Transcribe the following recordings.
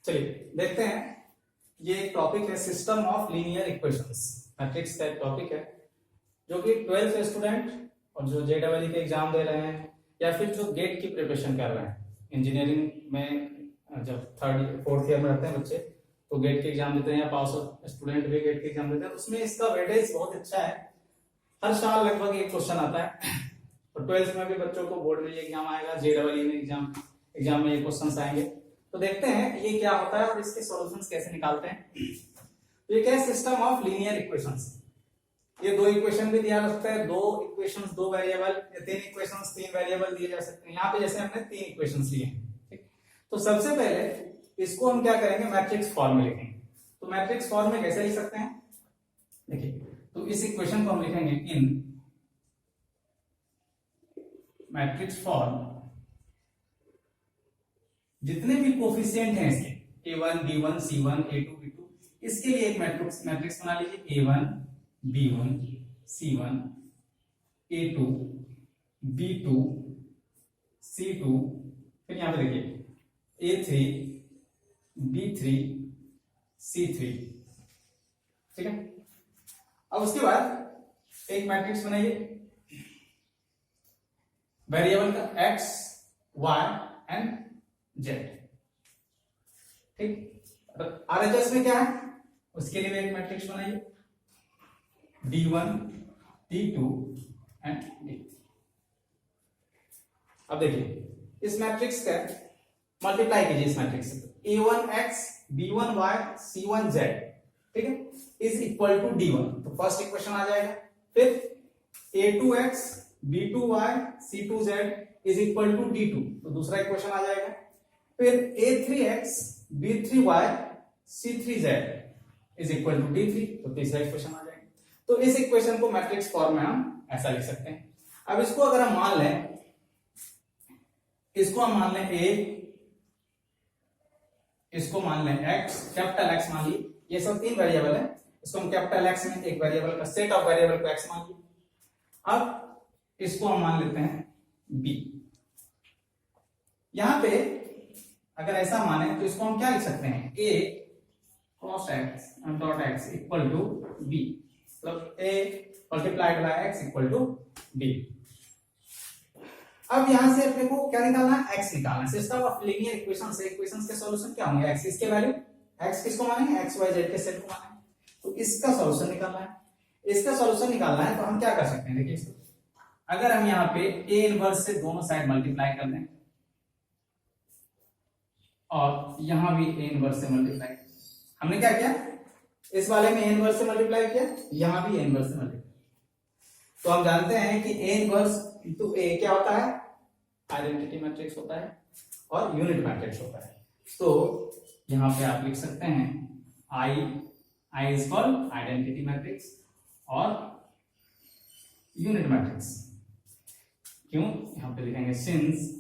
चलिए देखते हैं। ये एक टॉपिक है system of linear equations, matrix का एक टॉपिक है जो कि 12th स्टूडेंट और जो जेईई के एग्जाम दे रहे हैं या फिर जो गेट की प्रिपरेशन कर रहे हैं इंजीनियरिंग में, जब थर्ड फोर्थ ईयर में रहते हैं बच्चे तो गेट के एग्जाम देते हैं या पास स्टूडेंट भी गेट के एग्जाम देते हैं, तो उसमें इसका वेटेज बहुत अच्छा है। हर साल लगभग एक क्वेश्चन आता है और 12th में भी बच्चों को बोर्ड में ये एग्जाम आएगा, जेईई में एग्जाम में ये क्वेश्चन आएंगे। तो देखते हैं ये क्या होता है और इसके सॉल्यूशंस कैसे निकालते हैं। तो ये क्या है, सिस्टम ऑफ लीनियर इक्वेशंस। ये दो इक्वेशन भी दिया जा सकता है, दो इक्वेशंस दो वेरिएबल, या तीन इक्वेशंस तीन वेरिएबल दिए जा सकते हैं। यहाँ पे जैसे हमने तीन इक्वेशंस लिए हैं, ठीक। तो सबसे पहले इसको हम क्या करेंगे, मैट्रिक्स फॉर्म में लिखेंगे। तो मैट्रिक्स फॉर्म में कैसे लिख सकते हैं, देखिए। तो इस इक्वेशन को हम लिखेंगे इन मैट्रिक्स फॉर्म। जितने भी कोफिशिएंट हैं इसके a1 b1 c1 a2 b2, इसके लिए एक मैट्रिक्स बना लीजिए a1 b1 c1 a2 b2 c2, फिर यहां पे देखिए a3 b3 c3, ठीक है। अब उसके बाद एक मैट्रिक्स बनाइए वेरिएबल का x y एंड z, ठीक। आरएचएस में क्या है, उसके लिए एक मैट्रिक्स बनाइए d1 d2 एंड d। अब देखिए इस मैट्रिक्स का मल्टीप्लाई कीजिए इस मैट्रिक्स से, a1x b1y c1z, ठीक है, इज इक्वल टू d1। तो फर्स्ट इक्वेशन आ जाएगा। फिर a2x b2y c2z is equal to d2, तो दूसरा इक्वेशन आ जाएगा। फिर a3x b3y c3z is equal to d3, तो तीसरा इक्वेशन आ जाएगा। तो इस इक्वेशन को मैट्रिक्स फॉर्म में हम ऐसा लिख सकते हैं। अब इसको अगर हम मान लें, इसको हम मान लें a, इसको मान लें x, कैपिटल X मान ली। ये सब तीन वेरिएबल है, इसको हम कैपिटल X में एक वेरिएबल का सेट ऑफ वेरिएबल को x मान ली। अब इसको हम मान लेते हैं b। यहां पे अगर ऐसा माने तो इसको हम क्या लिख सकते हैं, a cross x dot x equal to b, मतलब a multiplied by x equal to b। अब यहां से अपने को क्या निकालना है, x निकालना है। सिस्टम ऑफ लीनियर इक्वेशंस से इक्वेशंस के सॉल्यूशन क्या होंगे, x इसके वैल्यू, x किसको मानेंगे, x y z के सेट को मानेंगे। तो इसका सॉल्यूशन निकालना है। इसका सॉल्यूशन निकालना है तो हम क्या कर सकते हैं, देखिए इसको अगर हम यहाँ पे a इनवर्स से दोनों साइड मल्टीप्लाई कर दें और यहां भी a इनवर्स से मल्टीप्लाई, हमने क्या किया, इस वाले में a इनवर्स से मल्टीप्लाई किया, यहां भी a इनवर्स से मल्टीप्लाई। तो हम जानते हैं कि a इनवर्स इनटू a क्या होता है, आइडेंटिटी मैट्रिक्स होता है और यूनिट मैट्रिक्स होता है। तो यहां पे आप लिख सकते हैं I is called identity matrix और यूनिट मैट्रिक्स। क्यों, यहां पे लिखेंगे since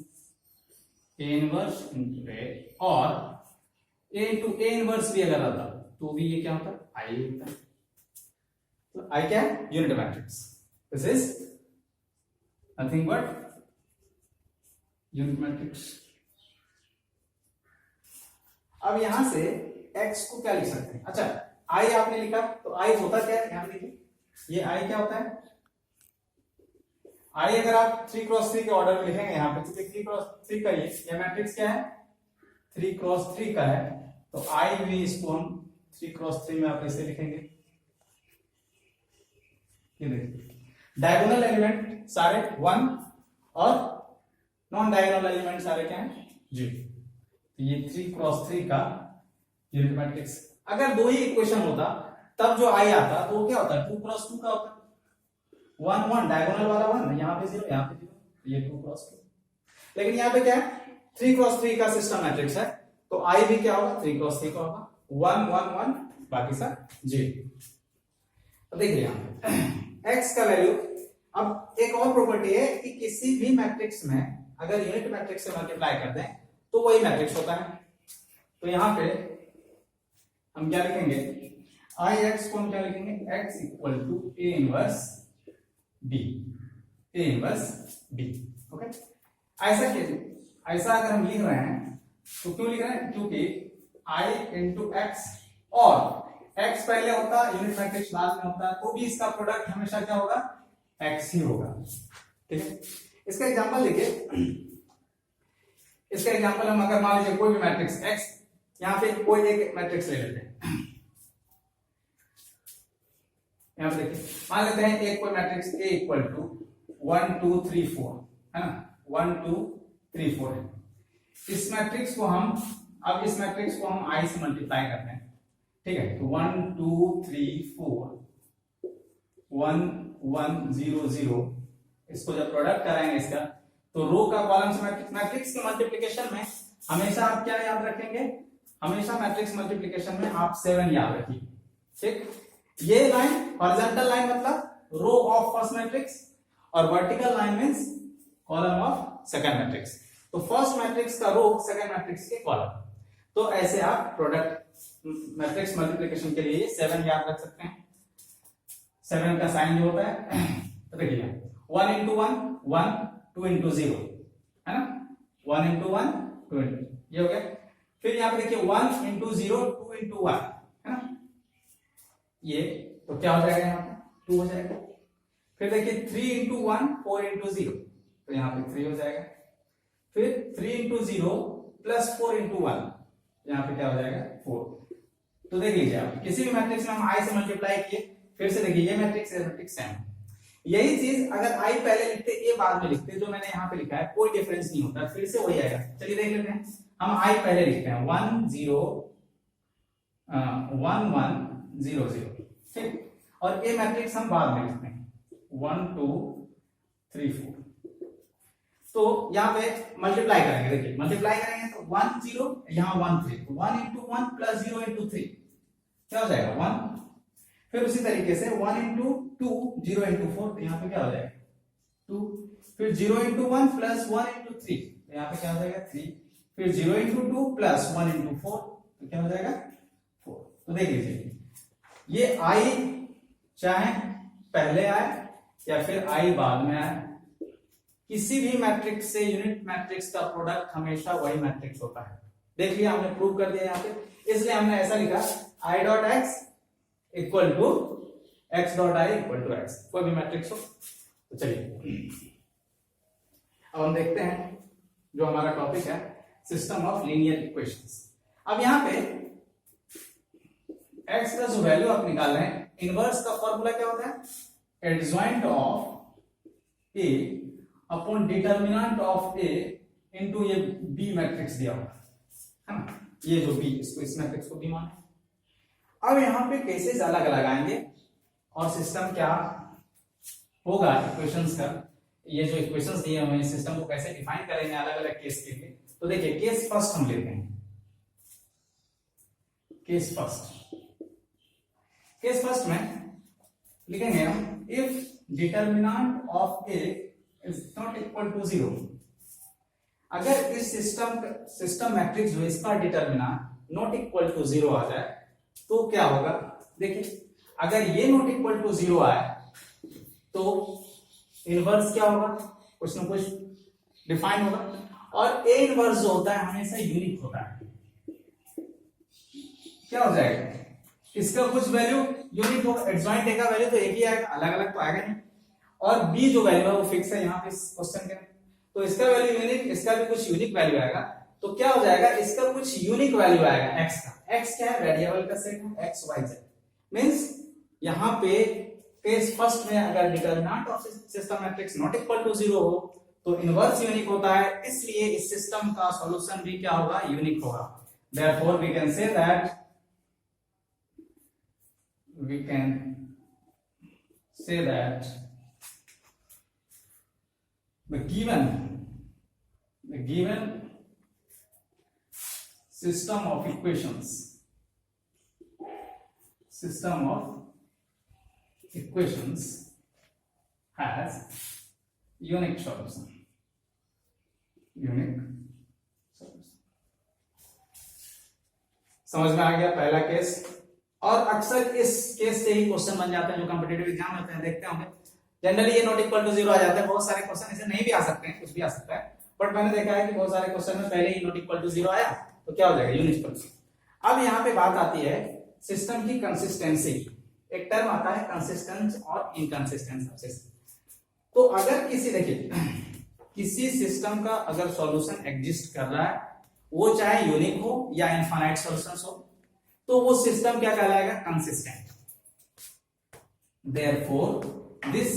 a inverse into a, और a इनटू a इनवर्स भी अगर आता तो भी ये क्या होता है, I होता है। तो I क्या है, unit matrix. This is nothing but unit matrix. अब यहां से x को क्या लिख सकते हैं, अच्छा I आपने लिखा तो I होता क्या है, यहां देखिए ये I क्या होता है, I अगर आप 3x3 के ऑर्डर में लिखेंगे यहाँ पे, तो 3x3 का ये मैट्रिक्स क्या है, 3x3 का है, तो I भी इसको हम 3x3 में आप ऐसे लिखेंगे। ये देखिए डायगोनल एलिमेंट सारे 1 और नॉन डायगोनल एलिमेंट सारे क्या है, 0। तो ये 3x3 का यूनिट मैट्रिक्स। अगर दो ही इक्वेशन होता तब जो I आता तो वो क्या होता है, 2x2 का होता, 1 1 डायगोनल वाला 1, यहाँ पे 0 यहाँ पे 0, ये 2x2। लेकिन यहाँ पे क्या है, 3x3 का सिस्टम मैट्रिक्स है, तो I भी क्या होगा, 3x3 का होगा, 1 1 1 बाकी सब 0। तो देखिए यहाँ पे x का वैल्यू। अब एक और प्रॉपर्टी है कि किसी भी मैट्रिक्स में अगर यूनिट मैट्रिक्स से मल्टीप्लाई कर दें तो वही मैट्रिक्स होता है। तो यहाँ पे हम क्या लिखेंगे, Ix को हम क्या लिखेंगे, x equal to a inverse b, a inverse b, okay. ऐसा अगर हम लिख रहे हैं तो क्यों लिख रहे हैं, क्योंकि आई इंटू एक्स, और एक्स पहले होता है, यूनिट मैट्रिक्स बाद में होता है, तो भी इसका प्रोडक्ट हमेशा क्या होगा, एक्स ही होगा। ठीक है, इसका एग्जांपल देखिए, इसका एग्जांपल हम अगर मान लीजिए कोई भी मैट्रिक्स एक्स, यहां पे कोई एक मैट्रिक्स ले लेते हैं, यहां पे देखिए मान लेते हैं एक कोई मैट्रिक्स ए इक्वल टू 1 2 3 4 है ना, 1 2 3 4 है। इस मैट्रिक्स को हम अब इस मैट्रिक्स को हम आई से मल्टीप्लाई करते हैं। ठीक है, तो 1 2 3 4 1 1 0 0, इसको जब प्रोडक्ट कराएंगे इसका, तो रो का कॉलम से मैट्रिक्स के मल्टीप्लिकेशन में हमेशा आप क्या याद रखेंगे, हमेशा मैट्रिक्स मल्टीप्लिकेशन में आप 7 याद रखिए। ठीक, ये लाइन हॉरिजॉन्टल लाइन मतलब रो ऑफ फर्स्ट मैट्रिक्स, और vertical line means column of second matrix. तो फर्स्ट मैट्रिक्स का रो, सेकंड मैट्रिक्स के कॉलम। तो ऐसे आप प्रोडक्ट मैट्रिक्स मल्टीप्लिकेशन के लिए 7 याद रख सकते हैं। 7 का साइन जो होता है तो देखिए 1 into 1 1, 2 into 0 है ना, 1 into 1 2 into, ये हो गया। फिर यहाँ पे देखिए 1 into 0 2 into 1 है ना, ये तो क्या हो जाएगा, यहाँ पे 2 हो जाएगा। फिर देखिए 3 into 1 4 into 0, तो यहाँ पे 3 हो जाएगा। फिर 3 into 0 प्लस 4 into 1, यहाँ पे क्या हो जाएगा 4। तो देख लीजिए आप किसी भी मैट्रिक्स में हम आई से मल्टीप्लाई किए, फिर से देखिए ये मैट्रिक्स सेम। यही चीज अगर आई पहले लिखते ए बाद में लिखते, जो मैंने यहाँ पे लिखा है कोई डिफरेंस नहीं होता, फिर से वही आएगा। चलिए देख लेते हैं, हम आई पहले लिखते हैं 1 0 1 1 0 0, ठीक, और ए मैट्रिक्स हम बाद में लिखते हैं 1 2 3 4। तो यहाँ पे मल्टीप्लाई करेंगे, देखिए मल्टीप्लाई करेंगे तो 1 0 यहाँ 1 3, तो 1 into 1 प्लस 0 into 3 क्या हो जाएगा 1। फिर उसी तरीके से 1 into 2 0 into 4, तो यहाँ पे क्या हो जाएगा 2। फिर 0 into 1 प्लस 1 into 3, तो यहाँ पे क्या हो जाएगा 3। फिर 0 into 2 प्लस 1 into 4, तो क्या हो जाएगा 4। तो देख लीजिए ये आई चाहे पहले आए या फिर आई बाद में आए, किसी भी मैट्रिक्स से यूनिट मैट्रिक्स का प्रोडक्ट हमेशा वही मैट्रिक्स होता है। देख लिया, हमने प्रूव कर दिया यहाँ पे, इसलिए हमने ऐसा लिखा I dot X equal to X dot I equal to X, कोई भी मैट्रिक्स हो। तो चलिए अब हम देखते हैं जो हमारा टॉपिक है सिस्टम ऑफ लीनियर इक्वेशंस। अब यहाँ पे एक्स का जो वैल्यू आप निकाल रहे हैं, इनवर्स का फॉर्मूला क्या होता है, adjoint of A upon determinant of A into ये बी मैट्रिक्स दिया हुआ है ना, ये जो बी, इसको इस मैट्रिक्स को बी माने। अब यहाँ पे केसेस अलग अलग आएंगे और सिस्टम क्या होगा इक्वेशंस का, ये जो इक्वेशंस दिए हुए हैं सिस्टम को कैसे डिफाइन करेंगे अलग अलग केस के लिए। तो देखिए केस फर्स्ट हम लेते हैं, केस फर्स्ट में लिखेंगे हम if determinant of A is not equal to 0। अगर इस सिस्टम मैट्रिक्स जो इसका डिटर्मिनेंट नॉट इक्वल टू 0 आ जाए तो क्या होगा, देखिए अगर ये नॉट इक्वल टू 0 आए तो इनवर्स क्या होगा, कुछ ना कुछ डिफाइन होगा, और ए इनवर्स जो होता है हमेशा यूनिक होता है। क्या हो जाएगा, इसका कुछ वैल्यू यूनिक होगा, एडजॉइंट ए का वैल्यू तो एक ही आएगा, अलग अलग तो आएगा नहीं, और बी जो वैल्यू है वो फिक्स है यहाँ पे इस क्वेश्चन के, तो इसका वैल्यू यूनिक, इसका भी कुछ यूनिक वैल्यू आएगा। तो क्या हो जाएगा, इसका कुछ यूनिक वैल्यू आएगा एक्स का। एक्स क्या है, वेरिएबल का सेट है, एक्स वाई जेड। मींस यहाँ पे केस फर्स्ट में अगर determinant of system matrix not equal to 0 हो तो इनवर्स यूनिक होता है, इसलिए इस सिस्टम का सॉल्यूशन भी क्या होगा, यूनिक होगा। Therefore we can say that the given system of equations has unique solution. समझ में आ गया पहला केस। और अक्सर इस केस से ही क्वेश्चन बन जाते हैं जो कॉम्पिटिटिव एग्जाम होते हैं, देखते होंगे जनरली ये नॉट इक्वल टू 0 आ जाता है। बहुत सारे क्वेश्चन ऐसे नहीं भी आ सकते हैं, कुछ भी आ सकता है, बट मैंने देखा है कि बहुत सारे क्वेश्चन में पहले ही नॉट इक्वल टू 0 आया तो क्या हो जाएगा, यूनिक सॉल्यूशन। अब यहाँ पे बात आती है सिस्टम की कंसिस्टेंसी। एक टर्म आता है कंसिस्टेंस और इनकंसिस्टेंस ऑफ सिस्टम। तो अगर किसी सिस्टम का अगर सॉल्यूशन एग्जिस्ट कर रहा है, वो चाहे यूनिक हो या इनफाइनाइट सॉल्यूशंस हो, तो वो सिस्टम क्या कहलाएगा? Consistent. Therefore, this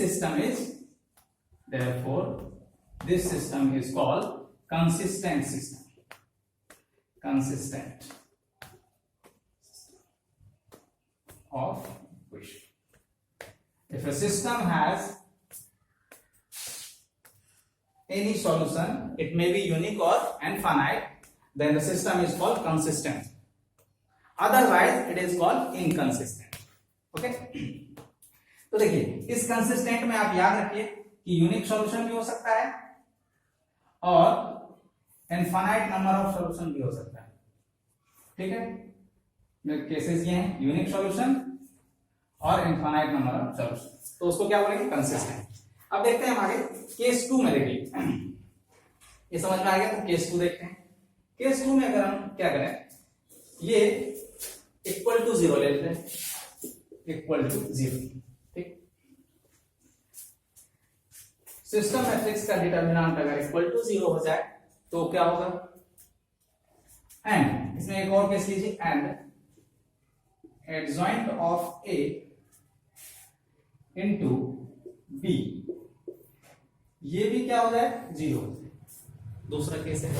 system is called consistent system. Consistent of equation. If a system has any solution, it may be unique or infinite, then the system is called consistent. Otherwise, it is called inconsistent. Okay? तो देखिए, इस consistent में आप याद रखिए कि unique solution भी हो सकता है और इनफाइनाइट नंबर ऑफ सॉल्यूशन भी हो सकता है। ठीक है, केसेस ये हैं यूनिक सॉल्यूशन और इनफाइनाइट नंबर ऑफ सॉल्यूशन, तो उसको क्या बोलेंगे? कंसिस्टेंट। अब देखते हैं हम आगे केस 2 में। देखिए, ये समझ में आ गया, तो केस 2 देखते हैं। केस 2 में अगर हम क्या करें, ये इक्वल टू 0 ले लेते हैं, इक्वल टू 0। सिस्टम मैट्रिक्स का डिटरमिनेंट अगर इक्वल टू 0 हो जाए तो क्या होगा? एंड इसमें एक और केस लीजिए, and adjoint of A into B, ये भी क्या हो जाए? 0। दूसरा केस है,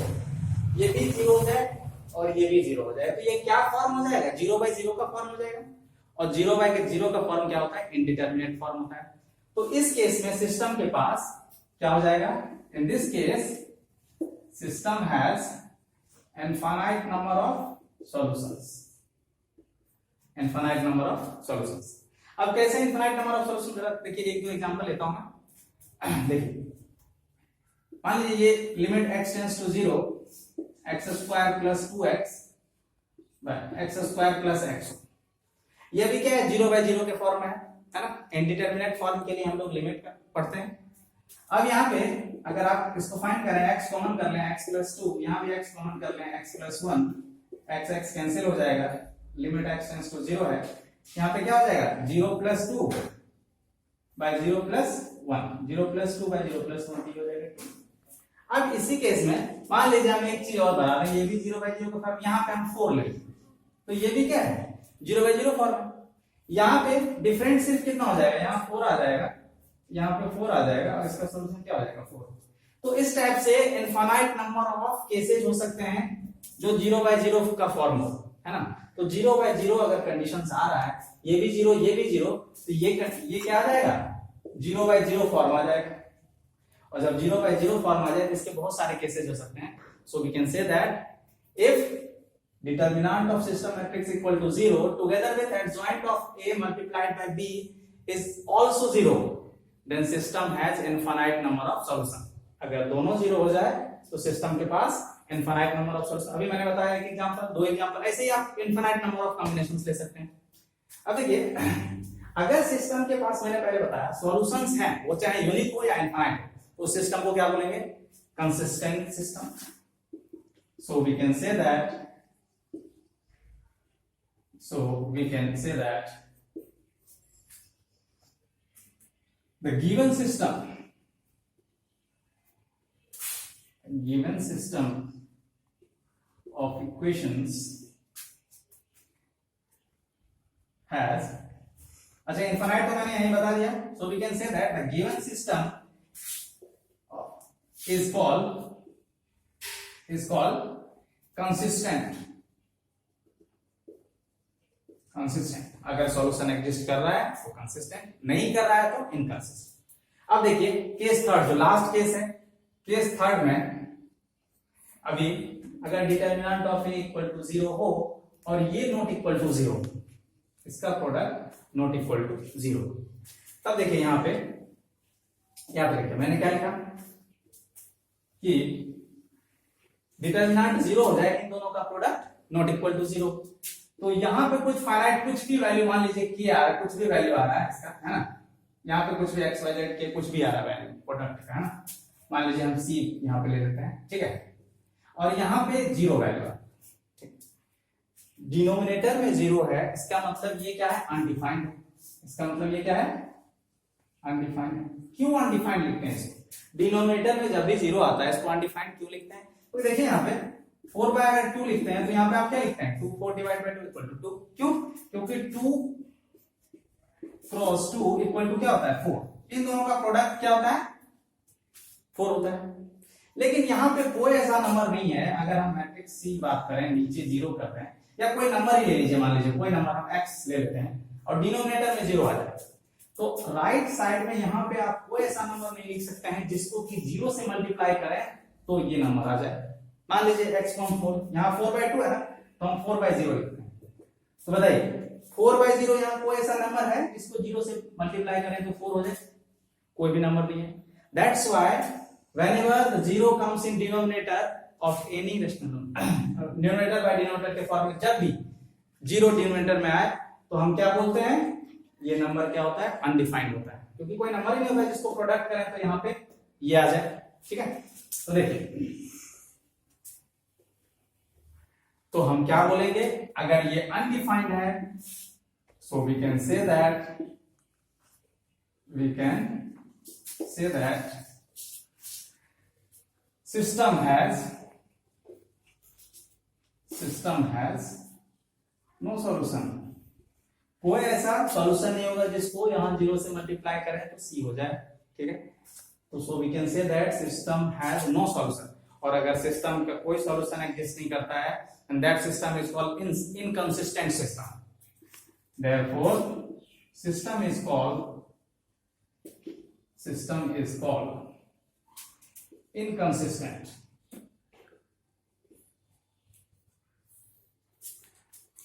ये भी 0 हो जाए और ये भी 0 हो जाए, तो ये क्या फॉर्म हो जाएगा? 0/0 का फॉर्म हो जाएगा। और 0/0 का फॉर्म क्या होता है? इनडिटरमिनेट फॉर्म होता है। तो इस केस में सिस्टम के पास क्या हो जाएगा? इन this case system has infinite number of solutions. Infinite number of solutions. अब कैसे इनफाइनाइट नंबर ऑफ सॉल्यूशंस? देखिए, एक दो एग्जांपल लेता हूं मैं। देखिए, मान लीजिए ये limit x tends to 0, x² plus 2x x² plus x, ये भी क्या है? 0/0 के फॉर्म है ना? इनडिटरमिनेट फॉर्म के लिए हम लोग लिमिट पढ़ते हैं। अब यहाँ पे अगर आप इसको फाइंड करें, x कॉमन कर लें, x + 2, यहाँ भी x कॉमन कर लें, x + 1, x कैंसिल हो जाएगा, लिमिट x टेंड्स टू 0 है, यहाँ पे क्या हो जाएगा? 0 + 2 by 0 + 1, 0 + 2 by 0 + 1 हो जाएगा। अब इसी केस में मान लीजिए हम एक चीज और बना रहे हैं, ये भी 0/0 का फॉर्म, यहाँ पे हम 4 ले, तो ये भी क्या है? 0/0 फॉर्म। यहाँ पे डिफरेंस सिर्फ कितना हो जाएगा? यहाँ 4 आ जाएगा, यहाँ पे 4 आ जाएगा, और इसका सोल्यूशन क्या हो जाएगा? 4। तो इस टाइप से इनफाइनाइट नंबर ऑफ केसेस हो सकते हैं जो 0/0 का फॉर्म हो, है ना? तो 0/0 अगर कंडीशंस आ रहा है, ये भी 0 ये भी 0, तो ये क्या आ जाएगा? 0/0 फॉर्म आ जाएगा। और जब 0/0 फॉर्म आ जाए तो इसके बहुत सारे केसेस हो सकते हैं। So we can say that if determinant of system matrix equal to 0 together with adjoint of A multiplied by B is also 0, then system has infinite number of solution। अगर दोनों 0 हो जाए तो सिस्टम के पास infinite number of solution। अभी मैंने बताया एक एग्जांपल, दो एग्जांपल, ऐसे ही आप infinite number of combinations ले सकते हैं। अब देखिए, अगर सिस्टम के पास, मैंने पहले बताया, सॉल्यूशंस हैं, वो चाहे यूनिक हो या इनफाइनाइट, तो सिस्टम को क्या बोलेंगे? Consistent system. So we can say that the given system of equations has, अच्छा इनफाइनाइट तो मैंने यही बता दिया। so we can say that the given system is called consistent। अगर सॉल्यूशन एग्जिस्ट कर रहा है तो कंसिस्टेंट, नहीं कर रहा है तो इनकंसिस्टेंट। अब देखिए केस थर्ड, जो लास्ट केस है, केस थर्ड में अभी अगर determinant of A equal to 0 हो और ये नॉट इक्वल टू 0, इसका प्रोडक्ट नॉट इक्वल टू 0, तब देखिए यहाँ पे याद रखिए मैंने क्या लिखा कि डिटरमिनेंट 0 हो जाए, इन दोनों का प्रोडक्ट नॉट इक्वल टू 0। तो यहाँ पे कुछ फाइनाइट, कुछ भी वैल्यू, मान लीजिए कि आ रहा है, कुछ भी वैल्यू आ रहा है इसका, है ना? यहाँ पे कुछ भी x y z के कुछ भी आ रहा है वैल्यू प्रोडक्ट का, है ना? मान लीजिए हम c यहाँ पे ले लेते हैं, ठीक है? और यहाँ पे 0 वैल्यू आ, डिनोमिनेटर में 0 है, इसका मतलब ये क्या है, अनडिफाइंड है। इसका मतलब ये क्या है, अनडिफाइंड है। क्यों अनडिफाइंड लिखते हैं इसको? डिनोमिनेटर में जब भी 0 आता है इसको अनडिफाइंड क्यों लिखते हैं? तो देखिए यहाँ पे 4 बाय अगर 2 लिखते हैं तो यहाँ पे आप क्या लिखते हैं, 2 4 डिवाइड बाय 2 इक्वल टू 2। क्यों? क्योंकि 2 क्रॉस 2 इक्वल टू क्या होता है, 4। इन दोनों का प्रोडक्ट क्या होता है, 4 होता है। लेकिन यहाँ पे कोई ऐसा नंबर नहीं है, अगर हम मैट्रिक्स सी बात करें, नीचे 0 कर रहे हैं, या कोई नंबर ही ले लीजिए, मान लीजिए कोई नंबर हम x ले लेते हैं और डिनोमिनेटर में 0 आ जाए, तो राइट साइड में यहाँ पे आप कोई ऐसा नंबर नहीं लिख सकते हैं जिसको कि 0 से मल्टीप्लाई करें तो ये नंबर आ जाए। मान लीजिए x 4, यहाँ 4/2 है ना, तो हम 4/0 लिखते हैं। तो बताइए 4/0 यहाँ कोई ऐसा नंबर है जिसको 0 से मल्टीप्लाई करें तो 4 हो जाए? कोई भी नंबर नहीं है। That's why whenever the 0 comes in denominator of any rational number, denominator by denominator के फॉर्म में जब भी 0 डिनोमिनेटर में आए तो हम क्या बोलते हैं, ये नंबर क्या होता है, अनडिफाइंड होता है, क्योंकि कोई नंबर ही नहीं होता जिसको प्रोडक्ट करें तो यहाँ पे ये आ जाए। ठीक है, तो देखिए, तो हम क्या बोलेंगे, अगर ये अनडिफाइंड है, so we can say that system has no solution। कोई ऐसा सॉल्यूशन नहीं होगा जिसको यहां 0 से मल्टीप्लाई करें तो सी हो जाए। ठीक है, तो so we can say that system has no solution. और अगर सिस्टम का कोई सॉल्यूशन एग्जिस्ट नहीं करता है, and that system is called inconsistent system. Therefore system is called inconsistent.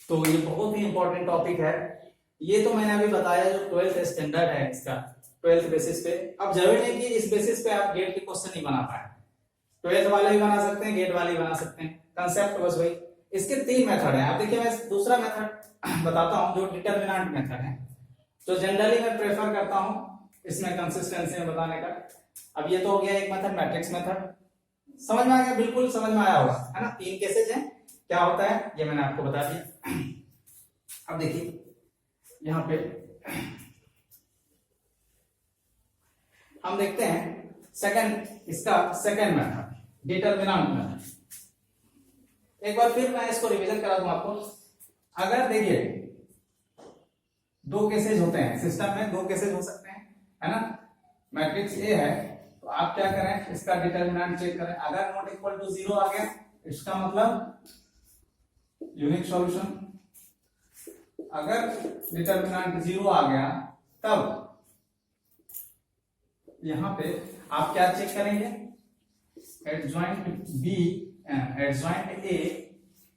तो ये बहुत ही इंपॉर्टेंट टॉपिक है। ये तो मैंने अभी बताया जो 12th स्टैंडर्ड है इसका, 12th बेसिस पे। अब जरूरी नहीं कि इस बेसिस पे आप गेट के क्वेश्चन नहीं बना पाए, 12th वाले भी बना सकते हैं, गेट वाले भी बना सकते हैं। कंसेप्ट बस वही। इसके 3 मेथड हैं। आप देखिए, मैं दूसरा मेथड बताता हूं जो डिटरमिनेंट मेथड है, जो जनरली मैं प्रेफर करता हूं इसमें कंसिस्टेंसी में बताने का। अब ये तो हो गया एक मेथड, मैट्रिक्स मेथड। समझ में आ गया? बिल्कुल समझ में आया होगा, है ना। 3 केसेज हैं, क्या होता है ये मैंने आपको बता दिया। अब देखिए यहां पे हम देखते हैं इसका सेकंड मेथड, डिटरमिनेंट मेथड। एक बार फिर मैं इसको रिवीजन करा दूं आपको। अगर देखिए 2 केसेज होते हैं सिस्टम में, 2 केसेज हो सकते हैं, है ना। मैट्रिक्स ए है तो आप क्या करें, इसका डिटरमिनेंट चेक करें। अगर नॉट इक्वल टू 0 आ गया, इसका मतलब यूनिक सॉल्यूशन। अगर डिटरमिनेंट 0 आ गया, तब यहां पे आप क्या चेक करेंगे, एडजॉइंट ए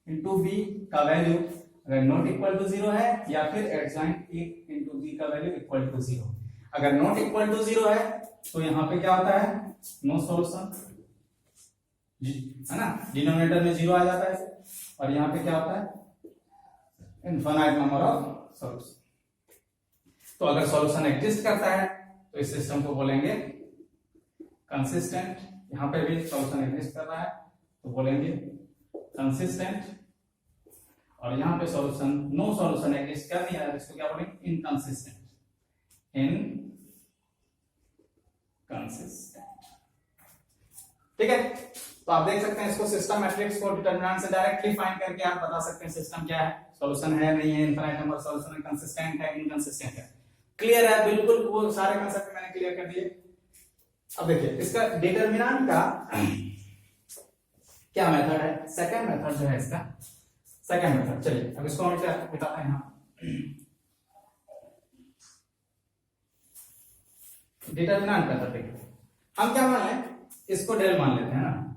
इंटू बी का वैल्यू अगर नॉट इक्वल टू 0 है, या फिर एडजॉइंट ए इंटू बी का वैल्यू इक्वल टू 0। अगर नॉट इक्वल टू 0 है तो यहां पे क्या होता है, नो सॉल्यूशन, है ना। डिनोमिनेटर में 0 आ जाता है, और यहां पे क्या होता है, इनफाइनाइट नंबर ऑफ सॉल्यूशन। तो अगर सॉल्यूशन एग्जिस्ट करता है तो इस सिस्टम को बोलेंगे कंसिस्टेंट। यहां पे भी सॉल्यूशन एग्जिस्ट कर रहा है तो बोलेंगे कंसिस्टेंट, और यहां पे सॉल्यूशन नो सॉल्यूशन एग्जिस्ट कर नहीं रहा है, इसको क्या बोलेंगे, इनकंसिस्टेंट। ठीक है, तो आप देख सकते हैं इसको सिस्टम मैट्रिक्स को डिटरमिनेंट से डायरेक्टली फाइंड करके आप बता सकते हैं सिस्टम क्या है, सॉल्यूशन है नहीं है, इनफाइनाइट नंबर सॉल्यूशन है, कंसिस्टेंट है इनकंसिस्टेंट है। क्लियर है? बिल्कुल, वो सारे कांसेप्ट मैंने क्लियर कर दिए। अब देखिए इसका डिटरमिनेंट का क्या मेथड है, सेकंड मेथड जो है इसका, सेकंड मेथड। चलिए अब इसको हम क्या बताते हैं, डिटरमिनेंट मेथड। देखिए हम क्या मान लें, इसको डेल मान लेते हैं ना,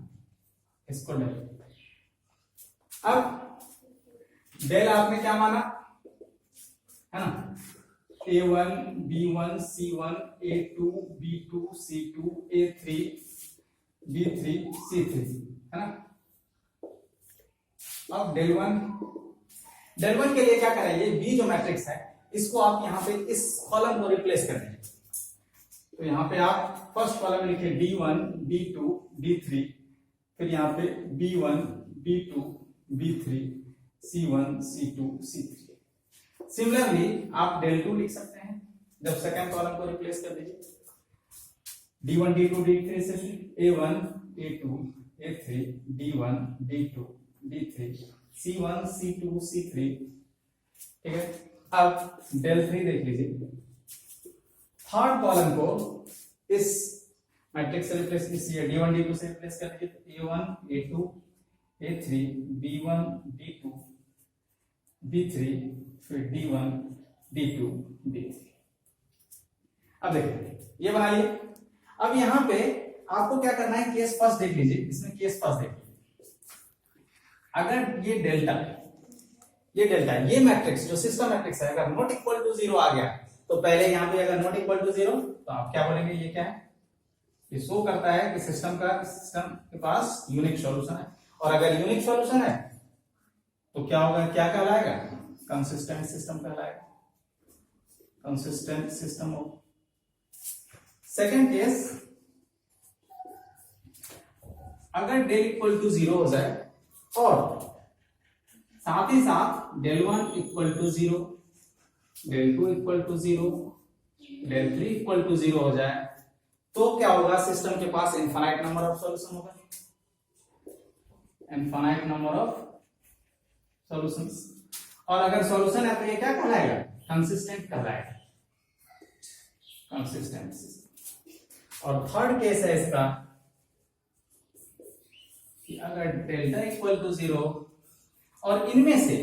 इसको डेल। अब डेल आपने क्या माना, है ना, A1 B1 C1 A2 B2 C2 A3 B3 C3, है ना। अब डेल वन के लिए क्या करेंगे, बी जो मैट्रिक्स है इसको आप यहां पे इस कॉलम को रिप्लेस कर देंगे। तो यहां पे आप फर्स्ट कॉलम लिखे D1 B2 D3, फिर यहां पे B1 B2 B3 C1 C2 C3। Similarly आप del 2 लिख सकते हैं जब सेकंड कॉलम को रिप्लेस कर दीजिए, D1 D2 D3 से A1 A2 A3 D1 D2 D3 C1 C2 C3। ठीक है, अब del 3 देख लीजिए, थर्ड कॉलम को इस मैट्रिक्स से रिप्लेस कीजिए, D1 D2 से रिप्लेस कर दीजिए, तो A1 A2 A3 B1 D2 B3 फिर D1 D2 D3। अब देखिए ये बनाइए। अब यहां पे आपको क्या करना है, केस फर्स्ट देख लीजिए, इसमें केस फर्स्ट देख लीजिए। अगर ये डेल्टा ये मैट्रिक्स जो सिस्टम मैट्रिक्स है अगर नॉट इक्वल टू 0 आ गया तो पहले यहां पे अगर नॉट इक्वल टू 0 तो आप क्या बोलेंगे, ये क्या है, ये शो करता है कि सिस्टम के पास यूनिक सॉल्यूशन है। और अगर यूनिक सॉल्यूशन है तो क्या होगा, क्या कहलाएगा, कंसिस्टेंट सिस्टम कहलाएगा, कंसिस्टेंट सिस्टम हो। सेकंड केस, अगर डेल इक्वल टू 0 हो जाए और साथ ही साथ del 1 equal to 0, del 2 equal to 0, del 3 equal to 0 हो जाए तो क्या होगा, सिस्टम के पास इनफाइनाइट नंबर ऑफ सॉल्यूशन होगा, इनफाइनाइट नंबर ऑफ सॉल्यूशंस। और अगर सॉल्यूशन है तो ये क्या कहलाएगा, कंसिस्टेंट कहलाएगा, कंसिस्टेंट सिस्टम। और थर्ड केस है इसका कि अगर डेल्टा इक्वल टू 0 और इनमें से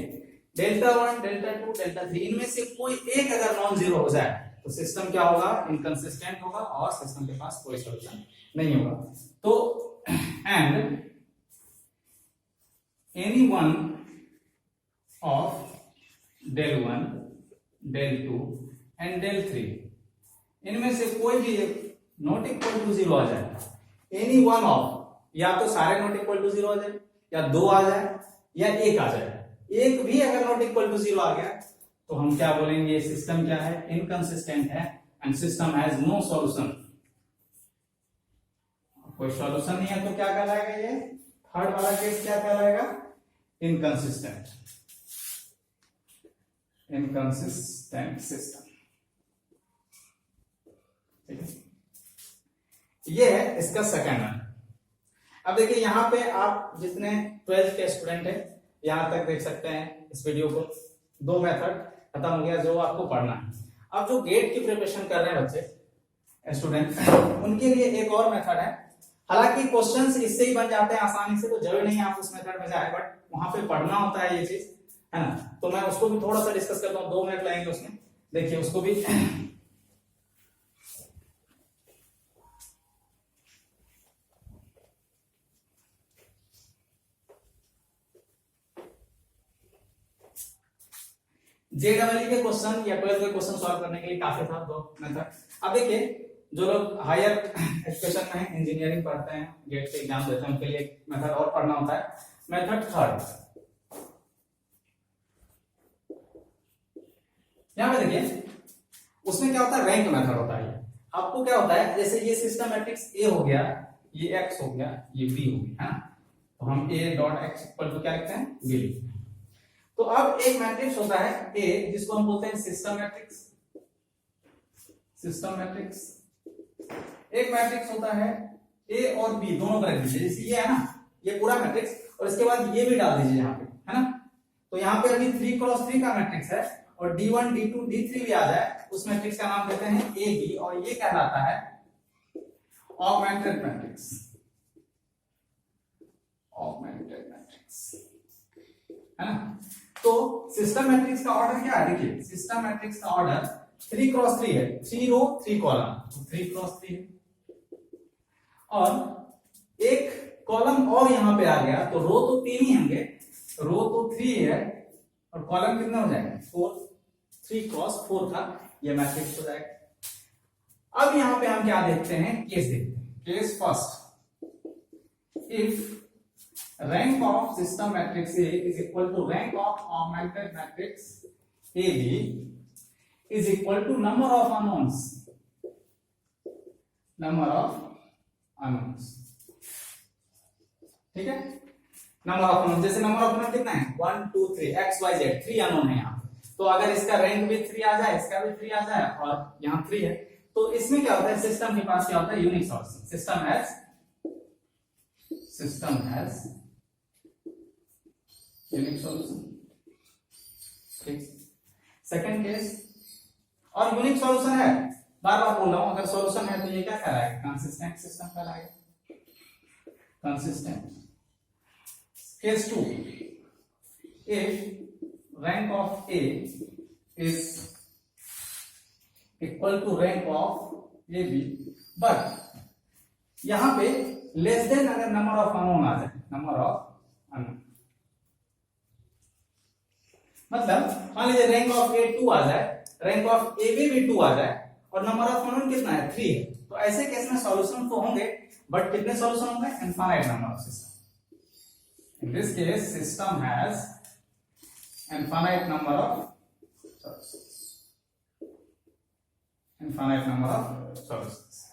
डेल्टा 1 डेल्टा 2 डेल्टा 3 इनमें से कोई एक अगर नॉन जीरो हो जाए तो सिस्टम क्या होगा, इनकंसिस्टेंट होगा और सिस्टम के पास कोई सॉल्यूशन नहीं होगा। तो and any one of del 1 del 2 and del 3 इनमें से कोई भी नॉट इक्वल टू 0 आ जाए, एनी वन ऑफ, या तो सारे नॉट इक्वल टू 0 आ जाए, या 2 आ जाए, या 1 आ जाए, एक भी अगर नॉट इक्वल टू 0 आ गया तो हम क्या बोलेंगे, सिस्टम क्या है, इनकंसिस्टेंट है and system has no solution. कोई सॉल्यूशन नहीं है तो क्या कहलाएगा, ये थर्ड वाला केस क्या कहलाएगा, इनकंसिस्टेंट, इनकंसिस्टेंट सिस्टम। ठीक है, ये है इसका सेकंड वन। अब देखिए यहां पे आप जितने 12th के स्टूडेंट हैं यहां तक देख सकते हैं इस वीडियो को, दो मेथड खत्म हो गया जो आपको पढ़ना है। अब जो गेट की प्रिपरेशन कर रहे हैं बच्चे स्टूडेंट, उनके लिए एक और मेथड है, हालांकि क्वेश्चंस इससे ही बन जाते हैं आसानी से, तो जरूरी नहीं आप उस मेथड में जाए, बट वहां पे पढ़ना होता है ये चीज, है ना। तो मैं उसको भी थोड़ा सा डिस्कस करता हूँ, 2 मिनट लगेंगे उसमें, देखिए उसको भी। JEE के क्वेश्चन या 12th के क्वेश्चन सॉल्व करने के लिए काफी था 2 मेथड। अब देखिए जो लोग हायर एजुकेशन में इंजीनियरिंग पढ़ते हैं, गेट के एग्जाम देते हैं, उनके लिए एक मेथड और पढ़ना होता है, मेथड थर्ड। यहां पे देखिए उसमें क्या होता है, रैंक मेथड होता है। आपको क्या होता है, जैसे ये सिस्टम मैट्रिक्स ए हो गया, ये एक्स हो गया, ये बी हो गया, है ना, तो हम A dot X equal to क्या लिखते हैं, बी लिखते हैं। तो अब एक मैट्रिक्स होता है ए जिसको हम बोलते हैं सिस्टम मैट्रिक्स, सिस्टम मैट्रिक्स। एक मैट्रिक्स होता है ए और बी दोनों का रख दीजिए, जैसे ये है ना, ये पूरा मैट्रिक्स, और इसके बाद ये भी डाल दीजिए यहाँ पे, है ना। तो यहाँ पे अभी 3x3 का मैट्रिक्स है और D1 D2 D3 भी आ जाए, उस मैट्रिक्स का नाम देते हैं ए बी, और ये कहलाता है ऑगमेंटेड मैट्रिक्स, ऑगमेंटेड मैट्रिक्स, है ना। तो सिस्टम मैट्रिक्स का ऑर्डर क्या है, देखिए सिस्टम मैट्रिक्स का ऑर्डर 3x3 है, 3 रो 3 कॉलम, तो 3x3 है, और एक कॉलम और यहां पे आ गया, तो रो तो 3 ही होंगे, रो तो 3 है और कॉलम कितना हो जाएगा 4, 3x4 का ये मैट्रिक्स हो जाएगा। अब यहां पे हम क्या देखते हैं, केस देखते हैं, case first, if rank of system matrix A is equal to rank of augmented matrix AB is equal to number of unknowns, number of unknowns। ठीक है, नंबर ऑफ अननोन, जैसे नंबर ऑफ अननोन कितना है 1 2 3 x Y Z, 3 unknown है यहाँ पे। तो अगर इसका रैंक भी 3 आ जाए, इसका भी 3 आ जाए और यहाँ 3 है, तो इसमें क्या होता है, सिस्टम के पास क्या होता है, unique solution. System has unique solution. ठीक, सेकंड केस, और यूनिक सॉल्यूशन है, बार बार बोल रहा हूं, अगर सॉल्यूशन है तो ये क्या कहलाएगा, कंसिस्टेंट सिस्टम कहलाएगा, consistent. Case 2, if rank of A is equal to rank of AB, but यहां पे लेस देन अगर नंबर ऑफ अननोन आ जाए, नंबर ऑफ अननोन, मतलब मान लीजिए रैंक ऑफ ए 2 आ जाए, रैंक ऑफ ए भी 2 आ जाए और नंबर ऑफ अननोन कितना है 3 है, तो ऐसे केस में सॉल्यूशन तो होंगे, बट कितने सॉल्यूशन होंगे, infinite number of system. In this case, system has infinite number of solutions. Infinite number of solutions.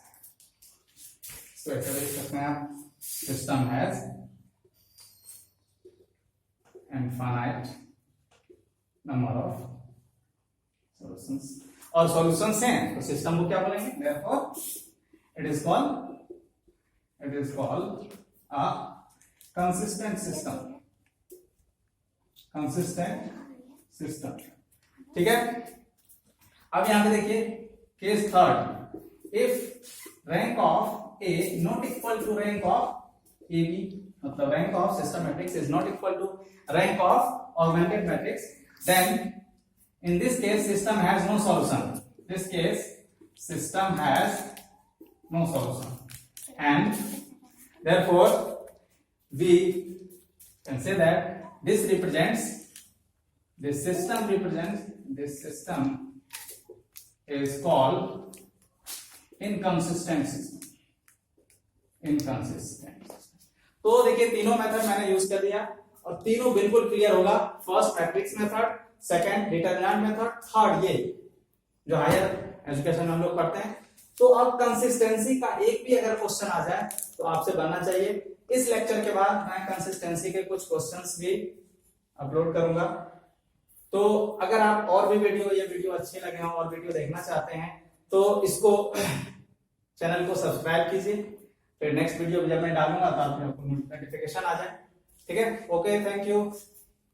So ऐसे लिख सकते हैं आप, system has infinite number of solutions. और solutions हैं तो system को क्या बोलेंगे? Therefore, it is called a consistent system, ठीक है। अब यहां पे देखिए case third, if rank of A not equal to rank of A B, मतलब rank of system matrix is not equal to rank of augmented matrix, then in this case system has no solution, this case system has no solution, and therefore we can say that this system is called inconsistent system, तो देखिए तीनों method मैंने use कर दिया और तीनों बिल्कुल clear होगा। First matrix method, second determinant method, third ये जो हायर एजुकेशन में हम लोग पढ़ते हैं। तो अब कंसिस्टेंसी का एक भी अगर क्वेश्चन आ जाए तो आपसे बनना चाहिए। इस लेक्चर के बाद मैं कंसिस्टेंसी के कुछ क्वेश्चंस भी अपलोड करूंगा, तो अगर आप और भी ये वीडियो अच्छे लगे हो और वीडियो देखना चाहते हैं तो इसको चैनल को सब्सक्राइब कीजिए, फिर नेक्स्ट वीडियो जब मैं डालूंगा तो आपको नोटिफिकेशन आ जाए। ठीक है, ओके, थैंक यू।